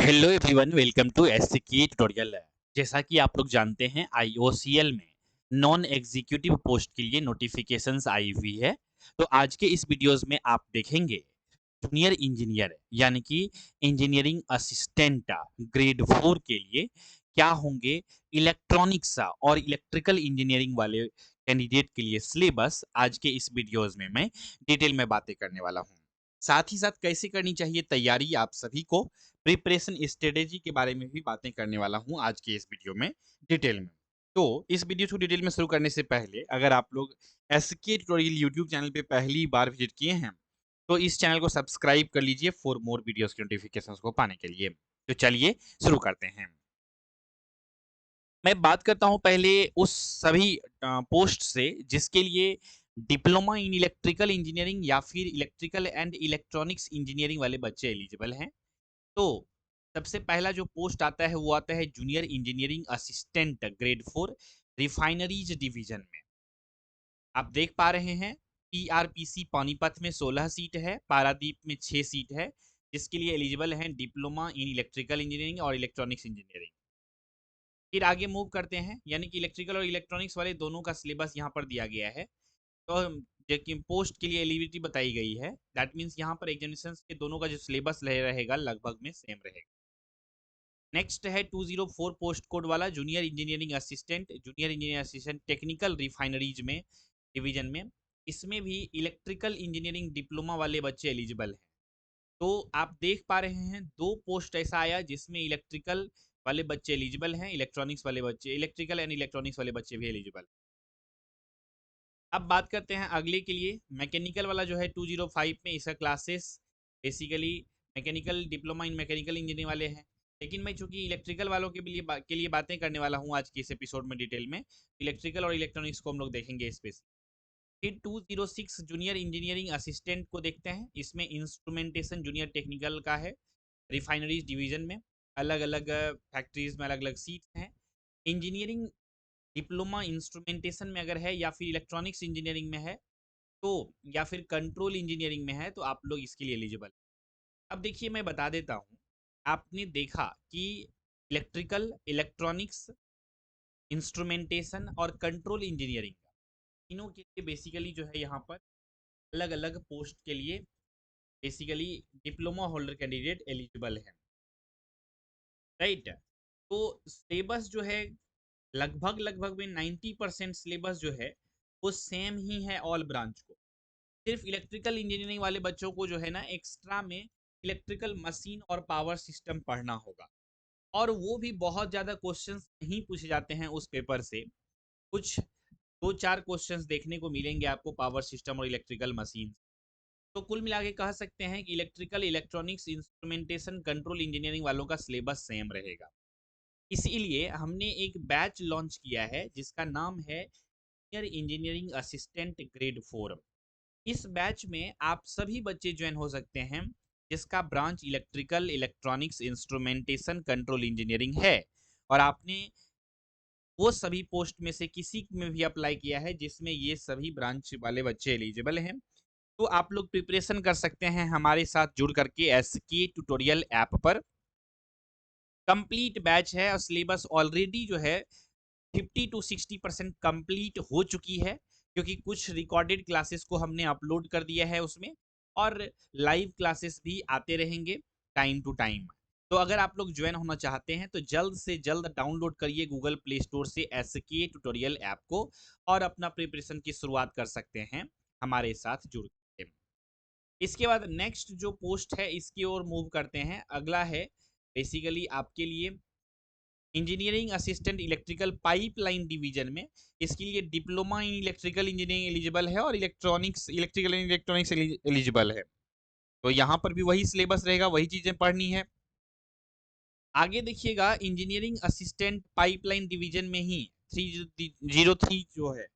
Hello everyone, welcome to SCK tutorial. जैसा कि आप लोग जानते हैं, आईओसीएल में नॉन एग्जीक्यूटिव पोस्ट के लिए नोटिफिकेशंस आई हुई है। तो आज के इस वीडियोस में आप देखेंगे जूनियर इंजीनियर यानी कि इंजीनियरिंग असिस्टेंट ग्रेड 4 के लिए क्या होंगे इलेक्ट्रॉनिक्स और इलेक्ट्रिकल इंजीनियरिंग वाले कैंडिडेट के लिए सिलेबस। आज के इस वीडियोस में मैं डिटेल में बातें करने वाला हूँ। साथ ही साथ कैसे करनी चाहिए तैयारी आप सभी को, प्रिपरेशन स्ट्रेटेजी के बारे में भी बातें करने वाला हूँ आज के इस वीडियो में डिटेल में। तो इस वीडियो को डिटेल में शुरू करने से पहले अगर आप लोग एसके ट्यूटोरियल यूट्यूब चैनल पे पहली बार विजिट किए हैं तो इस चैनल को सब्सक्राइब कर लीजिए फॉर मोर वीडियोस के नोटिफिकेशंस को पाने के लिए। तो चलिए शुरू करते हैं। मैं बात करता हूं पहले उस सभी पोस्ट से जिसके लिए डिप्लोमा इन इलेक्ट्रिकल इंजीनियरिंग या फिर इलेक्ट्रिकल एंड इलेक्ट्रॉनिक्स इंजीनियरिंग वाले बच्चे एलिजिबल हैं। तो सबसे पहला जो पोस्ट आता है वो आता है junior engineering assistant grade 4 refineries division में। आप देख पा रहे हैं पीआरपीसी पानीपत में 16 सीट है, पारादीप में 6 सीट है, जिसके लिए एलिजिबल हैं डिप्लोमा इन इलेक्ट्रिकल इंजीनियरिंग और इलेक्ट्रॉनिक्स इंजीनियरिंग। फिर आगे मूव करते हैं, यानी कि इलेक्ट्रिकल और इलेक्ट्रॉनिक्स वाले दोनों का सिलेबस यहाँ पर दिया गया है। तो पोस्ट के लिए एलिजिबिलिटी बताई गई है, दैट मीन्स यहाँ पर एग्जामिनेशन के दोनों का जो सिलेबस रहेगा लगभग में सेम रहेगा। नेक्स्ट है 204 पोस्ट कोड वाला junior engineering assistant technical refineries में डिवीजन में। इसमें भी इलेक्ट्रिकल इंजीनियरिंग डिप्लोमा वाले बच्चे एलिजिबल हैं। तो आप देख पा रहे हैं दो पोस्ट ऐसा आया जिसमें इलेक्ट्रिकल वाले बच्चे एलिजिबल हैं, इलेक्ट्रिकल एंड इलेक्ट्रॉनिक्स वाले बच्चे भी एलिजिबल। अब बात करते हैं अगले के लिए मैकेनिकल वाला जो है 205 में, इसका classes basically mechanical diploma in mechanical engineering वाले हैं। लेकिन मैं चूंकि इलेक्ट्रिकल वालों के लिए बातें करने वाला हूँ आज के इस एपिसोड में डिटेल में, इलेक्ट्रिकल और इलेक्ट्रॉनिक्स को हम लोग देखेंगे स्पेस। फिर 206 जूनियर इंजीनियरिंग असिस्टेंट को देखते हैं। इसमें इंस्ट्रूमेंटेशन जूनियर टेक्निकल का है, रिफाइनरीज डिवीजन में। अलग अलग फैक्ट्रीज में अलग अलग सीट्स हैं। इंजीनियरिंग डिप्लोमा इंस्ट्रूमेंटेशन में अगर है या फिर इलेक्ट्रॉनिक्स इंजीनियरिंग में है तो, या फिर कंट्रोल इंजीनियरिंग में है तो आप लोग इसके लिए एलिजिबल। अब देखिए मैं बता देता हूँ, आपने देखा कि इलेक्ट्रिकल, इलेक्ट्रॉनिक्स, इंस्ट्रूमेंटेशन और कंट्रोल इंजीनियरिंग तीनों के लिए बेसिकली जो है यहाँ पर अलग अलग पोस्ट के लिए basically diploma holder candidate eligible है, राइट। तो सिलेबस जो है लगभग लगभग में 90% सिलेबस जो है वो सेम ही है ऑल ब्रांच को। सिर्फ इलेक्ट्रिकल इंजीनियरिंग वाले बच्चों को जो है ना एक्स्ट्रा में इलेक्ट्रिकल मशीन और पावर सिस्टम पढ़ना होगा, और वो भी बहुत ज़्यादा क्वेश्चंस नहीं पूछे जाते हैं उस पेपर से। कुछ दो चार क्वेश्चंस देखने को मिलेंगे आपको पावर सिस्टम और इलेक्ट्रिकल मशीन। तो कुल मिला के कह सकते हैं कि electrical, electronics, instrumentation, control engineering वालों का सिलेबस सेम रहेगा। इसीलिए हमने एक बैच लॉन्च किया है जिसका नाम है जूनियर इंजीनियरिंग असिस्टेंट ग्रेड 4। इस बैच में आप सभी बच्चे ज्वाइन हो सकते हैं जिसका branch electrical, electronics, instrumentation, control engineering है, और आपने वो सभी पोस्ट में से किसी में भी अप्लाई किया है जिसमें ये सभी ब्रांच वाले बच्चे एलिजिबल हैं। तो आप लोग प्रिपरेशन कर सकते हैं हमारे साथ जुड़ करके एसके ट्यूटोरियल ऐप पर। कंप्लीट बैच है और सिलेबस ऑलरेडी जो है 50 to 60% कंप्लीट हो चुकी है, क्योंकि कुछ रिकॉर्डेड क्लासेस को हमने अपलोड कर दिया है उसमें, और लाइव क्लासेस भी आते रहेंगे टाइम टू टाइम। तो अगर आप लोग ज्वाइन होना चाहते हैं तो जल्द से जल्द डाउनलोड करिए गूगल प्ले स्टोर से एसके ट्यूटोरियल ऐप को, और अपना प्रिपरेशन की शुरुआत कर सकते हैं हमारे साथ जुड़ के। इसके बाद नेक्स्ट जो पोस्ट है इसकी ओर मूव करते हैं। अगला है बेसिकली आपके लिए engineering assistant electrical pipeline division में। इसके लिए diploma in electrical engineering eligible है और इलेक्ट्रिकल एंड इलेक्ट्रॉनिक्स एलिजिबल है। तो यहाँ पर भी वही सिलेबस रहेगा, वही चीजें पढ़नी है। आगे देखिएगा इंजीनियरिंग असिस्टेंट पाइपलाइन डिवीजन में ही 303 जो है,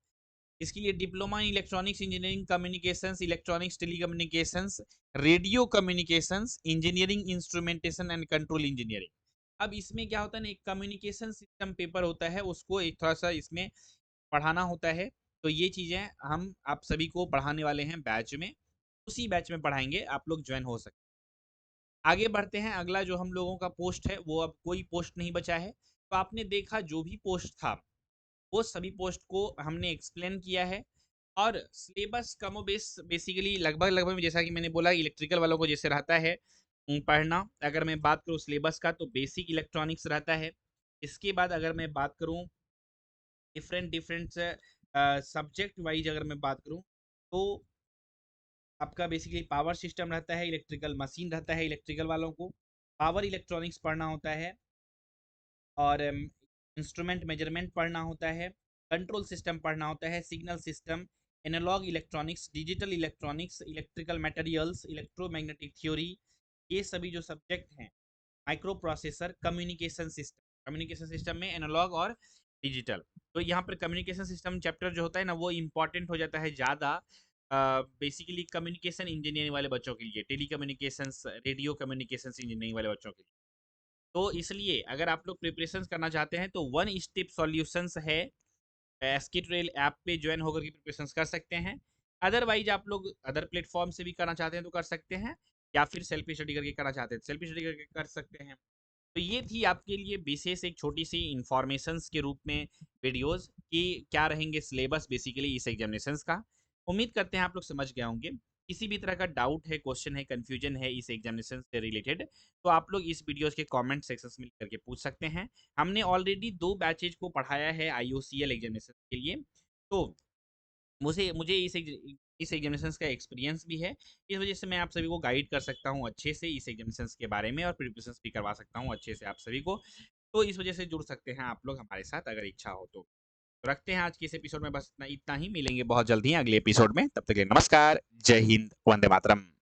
इसके लिए diploma in electronics engineering communications, electronics telecommunications, radio communications, engineering instrumentation and control engineering. अब इसमें क्या होता है ना, एक कम्युनिकेशन सिस्टम पेपर होता है, उसको एक थोड़ा सा इसमें पढ़ाना होता है। तो ये चीज़ें हम आप सभी को पढ़ाने वाले हैं बैच में, उसी बैच में पढ़ाएंगे, आप लोग ज्वाइन हो सकते हैं। आगे बढ़ते हैं, अगला जो हम लोगों का पोस्ट है वो अब कोई पोस्ट नहीं बचा है। तो आपने देखा जो भी पोस्ट था वो सभी पोस्ट को हमने एक्सप्लेन किया है और सिलेबस कमोबेश बेसिकली लगभग जैसा कि मैंने बोला इलेक्ट्रिकल वालों को जैसे रहता है पढ़ना। अगर मैं बात करूँ सिलेबस का तो बेसिक इलेक्ट्रॉनिक्स रहता है। इसके बाद अगर मैं बात करूँ डिफरेंट डिफरेंट सब्जेक्ट वाइज अगर मैं बात करूँ तो आपका बेसिकली पावर सिस्टम रहता है, इलेक्ट्रिकल मशीन रहता है इलेक्ट्रिकल वालों को, पावर इलेक्ट्रॉनिक्स पढ़ना होता है और इंस्ट्रूमेंट मेजरमेंट पढ़ना होता है, कंट्रोल सिस्टम पढ़ना होता है, signal system, analog electronics, digital electronics, electrical materials, electromagnetic theory, ये सभी जो सब्जेक्ट हैं, माइक्रो प्रोसेसर, कम्युनिकेशन सिस्टम में एनालॉग और डिजिटल। तो यहाँ पर कम्युनिकेशन सिस्टम चैप्टर जो होता है ना वो इम्पॉर्टेंट हो जाता है ज़्यादा बेसिकली कम्युनिकेशन इंजीनियरिंग वाले बच्चों के लिए, telecommunications, radio communication engineering वाले बच्चों के लिए। तो इसलिए अगर आप लोग प्रिपरेशन करना चाहते हैं तो वन स्टेप सॉल्यूशंस है, एसके ट्रेल ऐप पे ज्वाइन होकर के प्रिपरेशन कर सकते हैं। अदरवाइज आप लोग अदर प्लेटफॉर्म से भी करना चाहते हैं तो कर सकते हैं, या फिर सेल्फ स्टडी करके करना चाहते हैं सेल्फ स्टडी करके कर सकते हैं। तो ये थी आपके लिए विशेष एक छोटी सी इंफॉर्मेशंस के रूप में वीडियोस कि क्या रहेंगे सिलेबस बेसिकली इस एग्जामिनेशंस का। उम्मीद करते हैं आप लोग समझ गए होंगे। किसी भी तरह का डाउट है, क्वेश्चन है, कंफ्यूजन है इस एग्जामिनेशन से रिलेटेड तो आप लोग इस वीडियोस के कमेंट सेक्शन में लिख करके पूछ सकते हैं। हमने ऑलरेडी 2 बैचेज को पढ़ाया है आईओसीएल एग्जामिनेशन के लिए। तो मुझे मुझे इस एग्जामिनेशंस का एक्सपीरियंस भी है। इस वजह से मैं आप सभी को गाइड कर सकता हूँ अच्छे से इस एग्जामिनेशंस के बारे में और प्रिपरेशंस भी करवा सकता हूँ अच्छे से आप सभी को। तो इस वजह से जुड़ सकते हैं आप लोग हमारे साथ अगर इच्छा हो तो। रखते हैं आज के इस एपिसोड में बस इतना इतना ही, मिलेंगे बहुत जल्दी अगले एपिसोड में, तब तक के लिए नमस्कार, जय हिंद, वंदे मातरम।